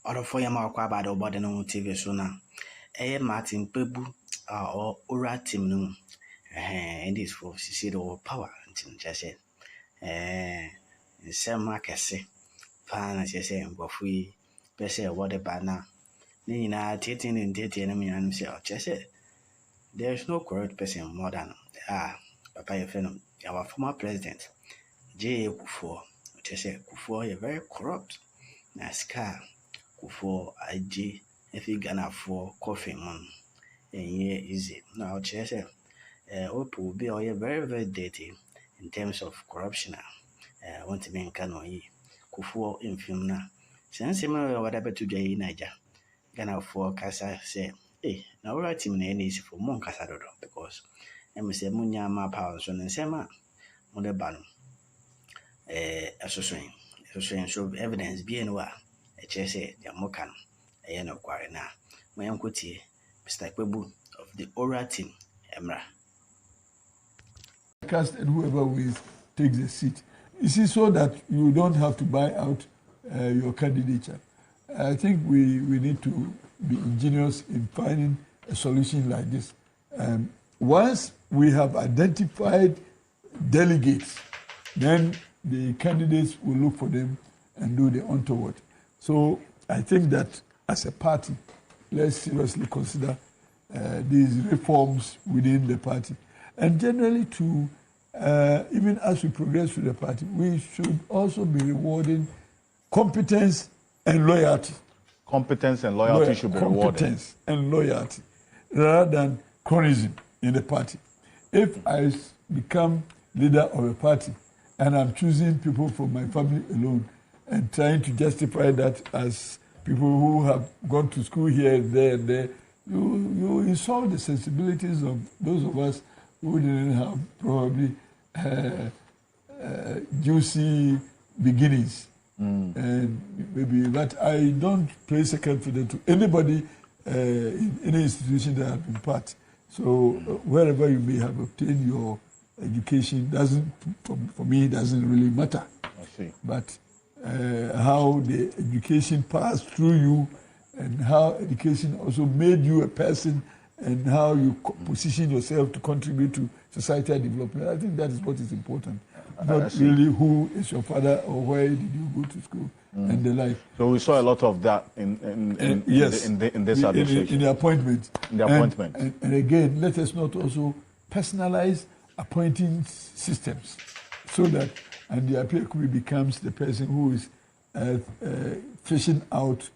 Or for your mark about the body no TV sooner. Martin Pebu or Ora Team no. And this for see the power until just said. Some markets pan as you say, but free, per what about now. Nina tating and dating and say, just said. There is no correct person more than Papa Fenum, our former president, J. Kuffour, which is Kuffour, very corrupt. Nascar, Kuffour, IG, if you gonna for coffee, man, and yeah, easy. Now, Chester, Opu will be all very, very dirty in terms of corruption. Want to make Kano Kuffour in film now. Since similar whatever to J. Niger, Gana for Casa say. Now we're team in is for Moncasado because I'm say Munya Mapa so Sema Modebano. Association show evidence being wa a chese, the Mokan, a yen of Quarena. My uncle T, Mr. Kwebu of the Ora team, Emra. Cast and whoever wins takes the seat. You see, so that you don't have to buy out your candidature. I think we need to be ingenious in finding a solution like this. Once we have identified delegates, then the candidates will look for them and do the untoward. So I think that as a party, let's seriously consider these reforms within the party. And generally too, even as we progress through the party, we should also be rewarding competence and loyalty. Competence and loyalty should be rewarded. Competence and loyalty, rather than chronism in the party. If I become leader of a party and I'm choosing people from my family alone and trying to justify that as people who have gone to school here and there, you insult the sensibilities of those of us who didn't have probably juicy beginnings. And maybe, but I don't place a confidence to anybody in any institution that I've been part. So wherever you may have obtained your education doesn't, for me, doesn't really matter. I see. But how the education passed through you, and how education also made you a person, and how you position yourself to contribute to societal development. I think that is what is important. Not really who is your father or where did you go to school and the like. So we saw a lot of that in this administration. In the appointment. In the appointment. And again, let us not also personalize appointing systems so that and the Apekwe becomes the person who is fishing out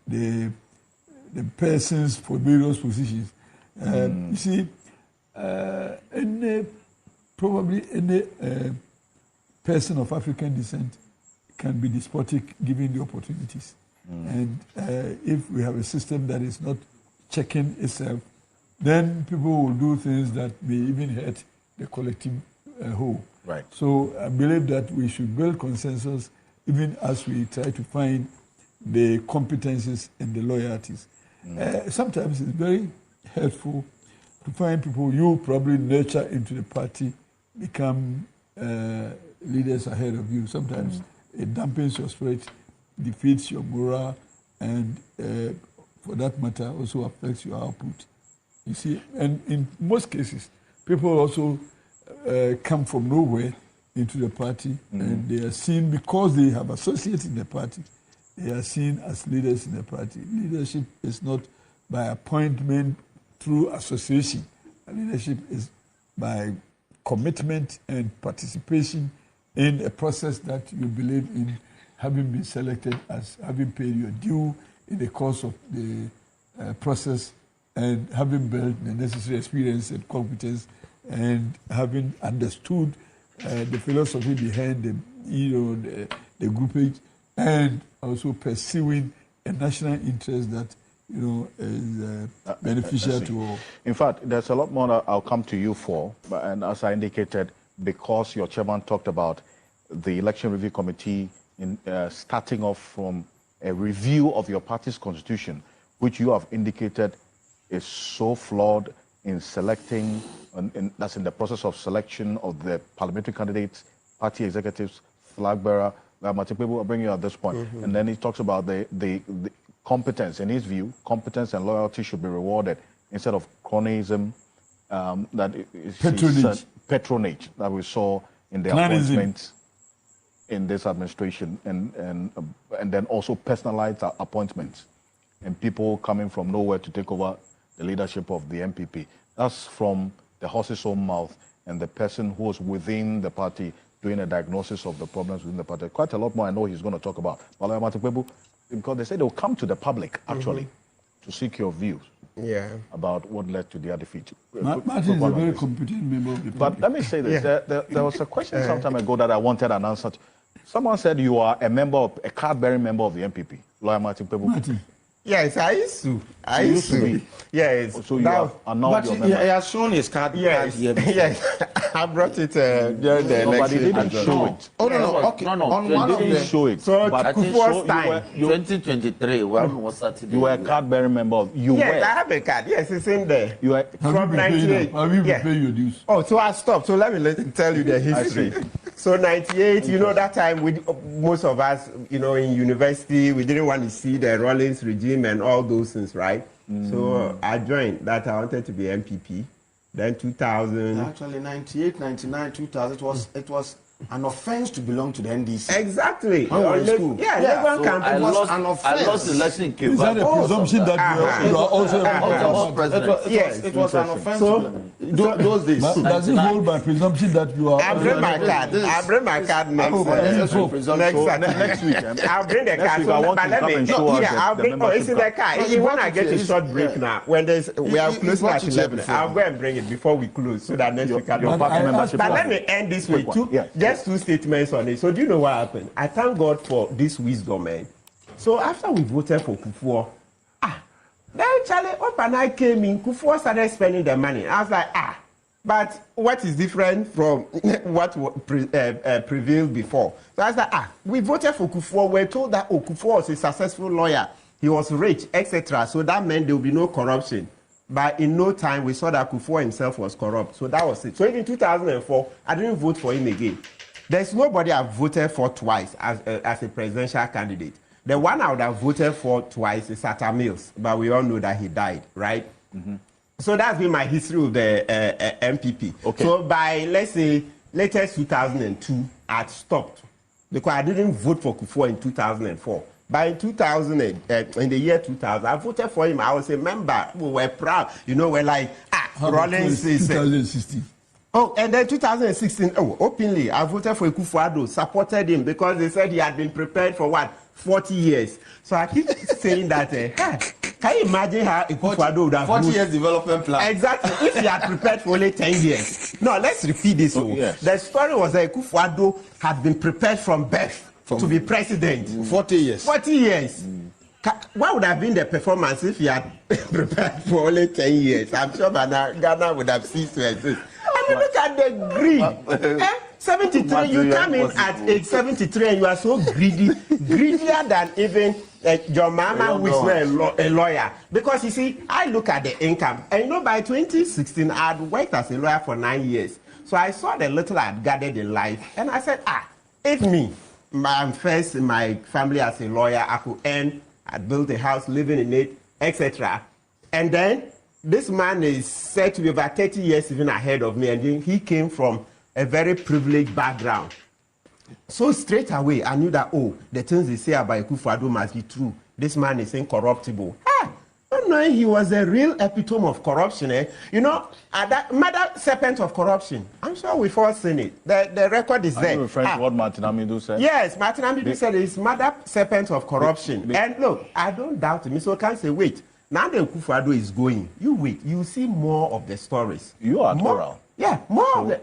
the persons for various positions. You see, probably any person of African descent can be despotic given the opportunities. And if we have a system that is not checking itself, then people will do things that may even hurt the collective whole. Right. So I believe that we should build consensus even as we try to find the competencies and the loyalties. Sometimes it's very helpful to find people you probably nurture into the party become leaders ahead of you. Sometimes it dampens your spirit, defeats your morale, and for that matter also affects your output. You see, and in most cases, people also come from nowhere into the party, and they are seen because they have associated in the party. They are seen as leaders in the party. Leadership is not by appointment through association. Leadership is by commitment and participation in a process that you believe in, having been selected as having paid your due in the course of the process, and having built the necessary experience and competence, and having understood the philosophy behind the groupage, and also pursuing a national interest that is beneficial to all. In fact, there's a lot more that I'll come to you for, and as I indicated, because your chairman talked about the Election Review Committee in starting off from a review of your party's constitution, which you have indicated is so flawed in selecting, and that's in the process of selection of the parliamentary candidates, party executives, flag bearer. People will bring you at this point. And then he talks about the competence, in his view, competence and loyalty should be rewarded instead of cronyism, patronage that we saw in the appointments in this administration, and then also personalized appointments and people coming from nowhere to take over the leadership of the NPP. That's from the horse's own mouth and the person who was within the party doing a diagnosis of the problems within the party. Quite a lot more I know he's going to talk about. Because they said they'll come to the public, actually, to seek your views about what led to their defeat. Martin is a very competent member of the party. But let me say this. There was a question some time ago that I wanted an answer to. Someone said you are a card-bearing member of the NPP. Lawyer Martin Pebu. Martin. Yes, I used to. I used to be. Yes. So you are now your member. He has shown his card. Yes. Yes. I brought it during the election. But he didn't show it. Oh, no. Okay. No. He didn't show it. So, Kuffour's time. 2023, when was Saturday? You were a card-bearing member. Yes, I have a card. Yes, it's in there. You were from 98. Have you paid your dues? Oh, so I stopped. So let me tell you the history. So 98, that time, most of us, in university, we didn't want to see the Rawlings regime and all those things, right? So I joined that. I wanted to be MPP. Then 2000. Actually, 98, 99, 2000, it was an offense to belong to the NDC. Exactly. When we were in school. So I lost an offense. I lost the election in Cuba. Is that a presumption that you are also president? Yes, it was an offense. So those days. Does it hold by presumption that you are? I'll bring my card. I'll bring my card next week. I'll bring the card. But let me. I'll bring. Oh, it's in the car. Even when I get a short break now, when we are closing at 11, I'll go and bring it before we close so that next week I can. But let me end this way too. Just two statements on it. So do you know what happened? I thank God for this wisdom, man. So after we voted for Kuffour, then Charlie up and I came in, Kuffour started spending the money. I was like, but what is different from what prevailed before? So I was like, we voted for Kuffour. We're told that, Kuffour was a successful lawyer. He was rich, etc. So that meant there will be no corruption. But in no time, we saw that Kuffour himself was corrupt. So that was it. So in 2004, I didn't vote for him again. There's nobody I've voted for twice as a presidential candidate. The one I would have voted for twice is Atta Mills, but we all know that he died, right? So that's been my history with the NPP. Okay. So by, let's say, latest 2002, I'd stopped because I didn't vote for Kuffour in 2004. By in the year 2000, I voted for him. I was a member. We were proud. We're like, Rawlings is... 2016. Oh, and then 2016, openly, I voted for Kuffour, supported him because they said he had been prepared for 40 years. So I keep saying that, can you imagine how Kuffour would have 40 years development plan. Exactly, if he had prepared for only 10 years. No, let's repeat this. Yes. The story was that Kuffour had been prepared from birth to be president. 40 years. 40 years. What would have been the performance if he had prepared for only 10 years? I'm sure Ghana would have ceased to exist. I mean, look at the greed. 73, you come in at age 73 and you are so greedy, greedier than even your mama who is not a lawyer. Because you see, I look at the income. And by 2016, I had worked as a lawyer for 9 years. So I saw the little I had gathered in life. And I said, if me, I'm first in my family as a lawyer, I could earn, I'd built a house, living in it, etc. And then this man is said to be about 30 years even ahead of me, and then he came from a very privileged background. So straight away, I knew that, the things they say about Kuffour must be true. This man is incorruptible. Not knowing he was a real epitome of corruption. Mother serpent of corruption. I'm sure we've all seen it. The record is there. Are you referring to what Martin Amidu said? Yes, Martin Amidu said it's mother serpent of corruption. And look, I don't doubt him. So I can't say, wait. Now that Kuffour is going, you wait. You see more of the stories. You are more. Yeah, more.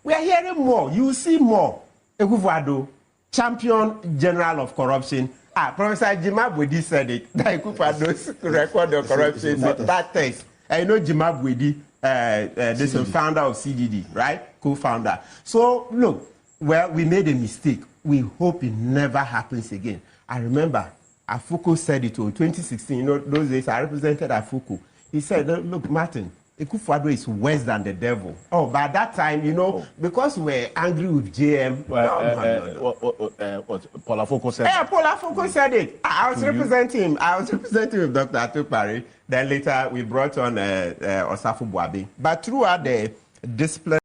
We are hearing more. You see more. Kuffour, champion general of corruption. Professor Jimabwedi said it. That Kuffour's record of corruption is that text. I know Jimabwedi, this is founder of CDD, right? Co-founder. So look, we made a mistake. We hope it never happens again. I remember Afuku said it in 2016. Those days I represented Afuku. He said, look, Martin, Kuffour is worse than the devil. Oh, by that time, you know, because we're angry with JM. Paul Afoko said. Paul Afoko said it. I was representing him. I was representing with Dr. Atupari. Then later we brought on Osafo Boabi. But throughout the discipline.